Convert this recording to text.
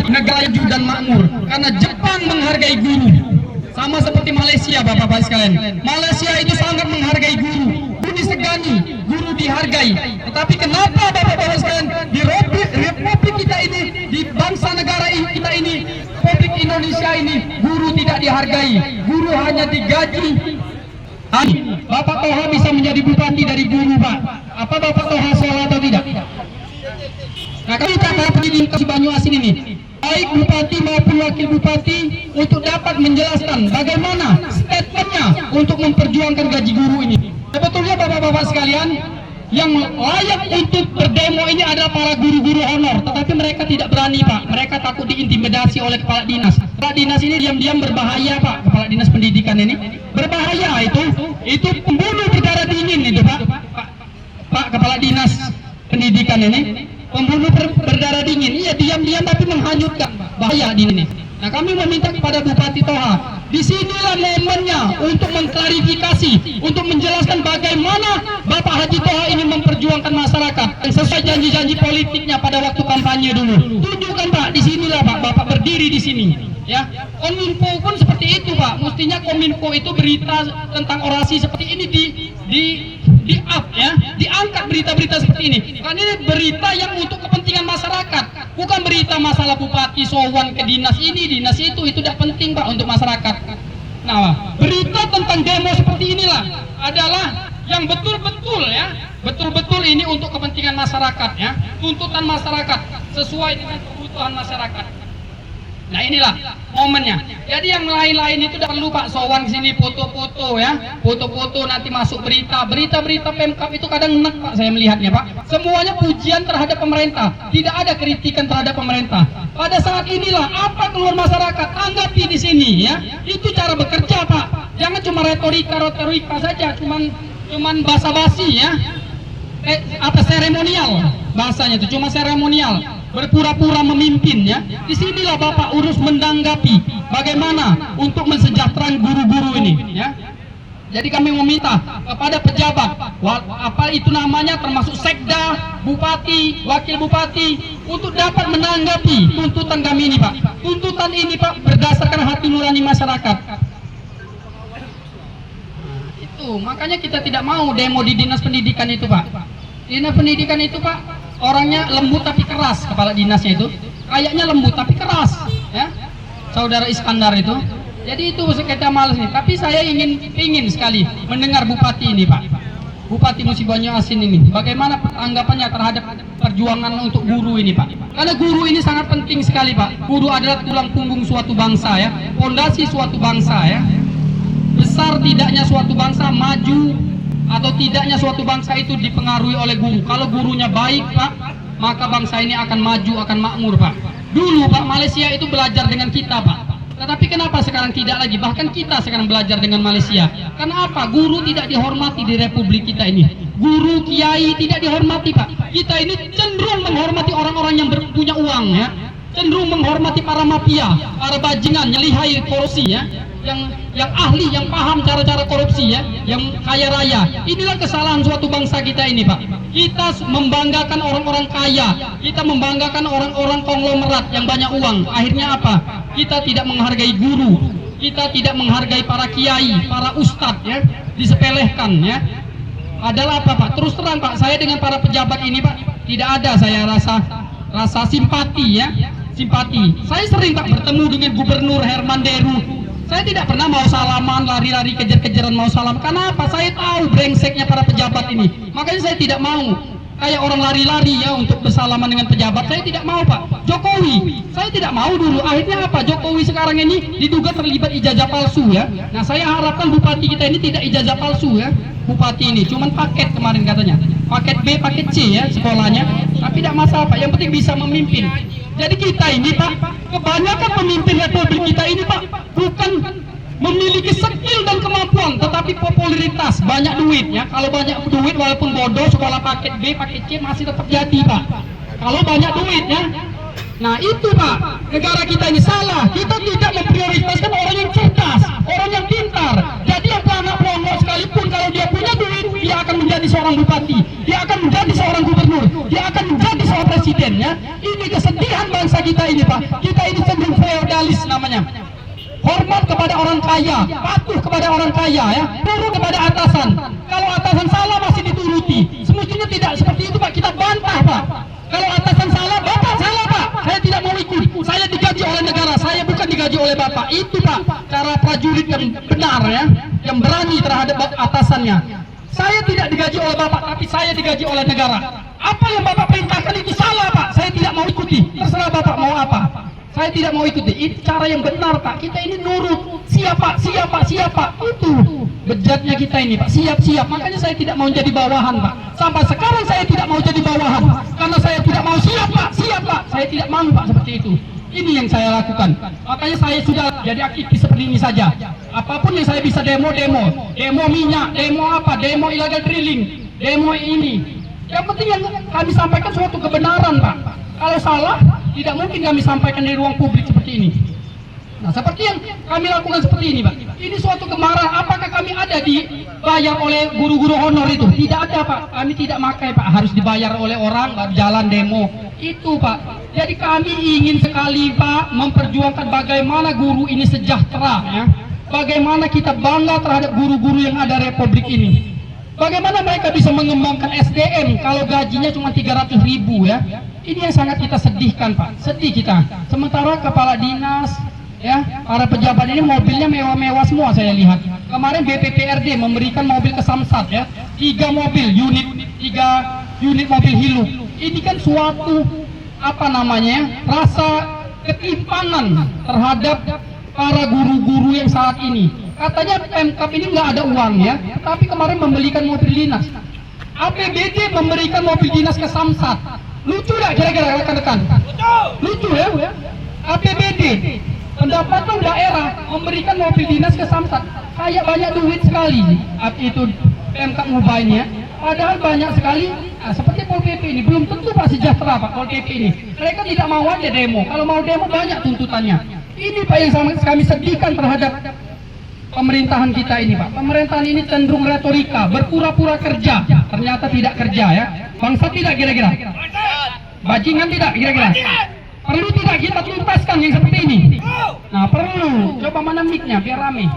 negara maju dan makmur karena Jepang menghargai guru. Sama seperti Malaysia, Bapak-bapak sekalian. Malaysia itu sangat menghargai guru. Guru disegani, guru dihargai. Tetapi kenapa Bapak-bapak sekalian di Republik kita ini, di bangsa negara kita ini, Republik Indonesia ini, guru tidak dihargai. Guru hanya digaji. Bapak Toha bisa menjadi bupati dari guru, Pak. Apa Bapak Toha salah atau tidak? Nah, kami para pendidik di Banyuasin ini, baik bupati maupun wakil bupati, untuk dapat menjelaskan bagaimana statementnya untuk memperjuangkan gaji guru ini. Sebetulnya Bapak-bapak sekalian, yang layak untuk berdemo ini adalah para guru-guru honor, tetapi mereka tidak berani, Pak. Mereka takut diintimidasi oleh kepala dinas. Kepala dinas ini diam-diam berbahaya, Pak. Kepala dinas pendidikan ini berbahaya. Itu pembunuh berdarah dingin itu, Pak kepala dinas pendidikan ini pembunuh berdarah dingin. Iya, diam-diam tapi menghanyutkan, bahaya di ini. Nah, kami meminta kepada Bupati Toha, disinilah momennya untuk mengklarifikasi, untuk menjelaskan bagaimana Bapak Haji Toha ini memperjuangkan masyarakat sesuai janji-janji politiknya pada waktu kampanye dulu. Tunjukkan, Pak, disinilah Pak, Bapak berdiri di sini. Ya, Kominfo pun seperti itu, Pak. Mestinya Kominfo itu berita tentang orasi seperti ini di-up ya, diangkat berita-berita seperti ini. Karena ini berita yang untuk kepentingan masyarakat, bukan berita masalah bupati sowan ke dinas ini, dinas itu tidak penting, Pak, untuk masyarakat. Nah, berita tentang demo seperti inilah adalah yang betul-betul ya, betul-betul ini untuk kepentingan masyarakat ya, tuntutan masyarakat sesuai dengan kebutuhan masyarakat. Nah, inilah momennya. Jadi yang lain-lain itu tidak perlu, Pak, sowan sini foto-foto ya, foto-foto nanti masuk berita Pemkab itu kadang enak, Pak, saya melihatnya, Pak. Semuanya pujian terhadap pemerintah, tidak ada kritikan terhadap pemerintah. Pada saat inilah apa keluar masyarakat, tanggapi di sini ya. Itu cara bekerja, Pak. Jangan cuma retorika saja, cuman basa-basi ya. Seremonial bahasanya itu, cuma seremonial. Berpura-pura memimpin ya. Disinilah Bapak urus menanggapi bagaimana untuk mensejahterakan guru-guru ini ya. Jadi kami meminta kepada pejabat, apa itu namanya, termasuk sekda, bupati, wakil bupati, untuk dapat menanggapi tuntutan kami ini, Pak. Tuntutan ini, Pak, berdasarkan hati nurani masyarakat. Itu makanya kita tidak mau demo di dinas pendidikan itu, Pak. Dinas pendidikan itu, Pak, orangnya lembut tapi keras, kepala dinasnya itu kayaknya lembut tapi keras ya, saudara Iskandar itu. Jadi itu kita males nih. Tapi saya ingin sekali mendengar bupati ini, Pak, Bupati Musi Banyuasin ini, bagaimana anggapannya terhadap perjuangan untuk guru ini, Pak. Karena guru ini sangat penting sekali, Pak. Guru adalah tulang punggung suatu bangsa ya, fondasi suatu bangsa ya. Besar tidaknya suatu bangsa, maju atau tidaknya suatu bangsa itu dipengaruhi oleh guru. Kalau gurunya baik, Pak, maka bangsa ini akan maju, akan makmur, Pak. Dulu, Pak, Malaysia itu belajar dengan kita, Pak. Tetapi kenapa sekarang tidak lagi? Bahkan kita sekarang belajar dengan Malaysia. Karena apa? Guru tidak dihormati di Republik kita ini. Guru, kiai tidak dihormati, Pak. Kita ini cenderung menghormati orang-orang yang punya uang ya. Cenderung menghormati para mafia, para bajingan, nyelihai korupsi ya. Yang ahli, yang paham cara-cara korupsi ya, yang kaya raya. Inilah kesalahan suatu bangsa kita ini, Pak. Kita membanggakan orang-orang kaya, kita membanggakan orang-orang konglomerat yang banyak uang. Akhirnya apa? Kita tidak menghargai guru, kita tidak menghargai para kiai, para ustadz ya, disepelehkan ya. Adalah apa, Pak? Terus terang, Pak, saya dengan para pejabat ini, Pak, tidak ada saya rasa simpati ya, simpati. Saya sering, Pak, bertemu dengan Gubernur Herman Deru. Saya tidak pernah mau salaman, lari-lari, kejar-kejaran mau salam. Kenapa? Saya tahu brengseknya para pejabat ini. Makanya saya tidak mau kayak orang lari-lari ya untuk bersalaman dengan pejabat. Saya tidak mau, Pak. Jokowi, saya tidak mau dulu. Akhirnya apa? Jokowi sekarang ini diduga terlibat ijazah palsu ya. Nah, saya harapkan bupati kita ini tidak ijazah palsu ya. Bupati ini cuman paket kemarin katanya. Paket B, paket C ya sekolahnya. Tapi tidak masalah, Pak. Yang penting bisa memimpin. Jadi kita ini, Pak, kebanyakan pemimpin Republik kita ini, Pak, bukan memiliki skill dan kemampuan, tetapi popularitas, banyak duit ya. Kalau banyak duit walaupun bodoh, sekolah paket B, paket C masih tetap jadi, Pak. Kalau banyak duit ya. Nah itu, Pak, negara kita ini salah. Kita tidak memprioritaskan orang yang cerdas, orang yang pintar. Jadi yang anak pelongo sekalipun kalau dia punya duit, dia akan akan menjadi seorang bupati, dia akan menjadi seorang gubernur, dia akan menjadi seorang presiden ya. Ini kesedihan bangsa kita ini Pak. Kita ini cenderung feodalis namanya. Hormat kepada orang kaya, patuh kepada orang kaya ya, turun kepada atasan. Kalau atasan salah masih dituruti. Semestinya tidak seperti itu Pak, kita bantah Pak. Kalau atasan salah, Bapak salah Pak, saya tidak mau ikut. Saya digaji oleh negara, saya bukan digaji oleh Bapak. Itu Pak, cara prajurit yang benar ya, yang berani terhadap atasannya. Saya tidak digaji oleh Bapak, tapi saya digaji oleh negara. Apa yang Bapak perintahkan itu salah Pak, saya tidak mau ikuti. Terserah Bapak mau apa, saya tidak mau ikuti. Itu cara yang benar Pak. Kita ini nurut. Siapa? Itu bejatnya kita ini Pak. Siap. Makanya saya tidak mau jadi bawahan Pak. Sampai sekarang saya tidak mau jadi bawahan. Karena saya tidak mau siap Pak. Saya tidak mau Pak seperti itu. Ini yang saya lakukan. Makanya saya sudah jadi aktivis seperti ini saja. Apapun yang saya bisa demo minyak, demo apa, demo illegal drilling, demo ini. Yang penting yang kami sampaikan suatu kebenaran Pak. Kalau salah, tidak mungkin kami sampaikan di ruang publik seperti ini. Nah, seperti yang kami lakukan seperti ini Pak. Ini suatu kemarahan. Apakah kami ada dibayar oleh guru-guru honor itu? Tidak ada Pak. Kami tidak makai Pak. Harus dibayar oleh orang jalan demo. Itu Pak. Jadi kami ingin sekali Pak memperjuangkan bagaimana guru ini sejahtera ya. Bagaimana kita bangga terhadap guru-guru yang ada Republik ini. Bagaimana mereka bisa mengembangkan SDM kalau gajinya cuma 300.000 ya. Ini yang sangat kita sedihkan Pak. Sedih kita. Sementara kepala dinas ya, para pejabat ini mobilnya mewah-mewah semua saya lihat. Kemarin BPPRD memberikan mobil ke Samsat ya. 3 mobil unit mobil Hilux. Ini kan suatu rasa ketimpangan terhadap para guru-guru yang saat ini. Katanya Pemkab ini nggak ada uang ya, tapi kemarin membelikan mobil dinas. APBD memberikan mobil dinas ke Samsat. Lucu nggak kira-kira rekan-rekan? Lucu ya? APBD pendapatan daerah memberikan mobil dinas ke Samsat. Kayak banyak duit sekali itu Pemkab ngubahnya. Padahal banyak sekali. Seperti Pol PP ini belum tentu Pak sejahtera Pak Pol PP ini. Mereka tidak mau aja demo. Kalau mau demo banyak tuntutannya. Ini Pak yang kami sedihkan terhadap pemerintahan kita ini Pak. Pemerintahan ini cenderung retorika, berpura-pura kerja, ternyata tidak kerja ya. Bangsa tidak kira-kira? Bajingan tidak kira-kira? Perlu tidak kita tuntaskan yang seperti ini? Nah perlu. Coba mana mic-nya biar rame.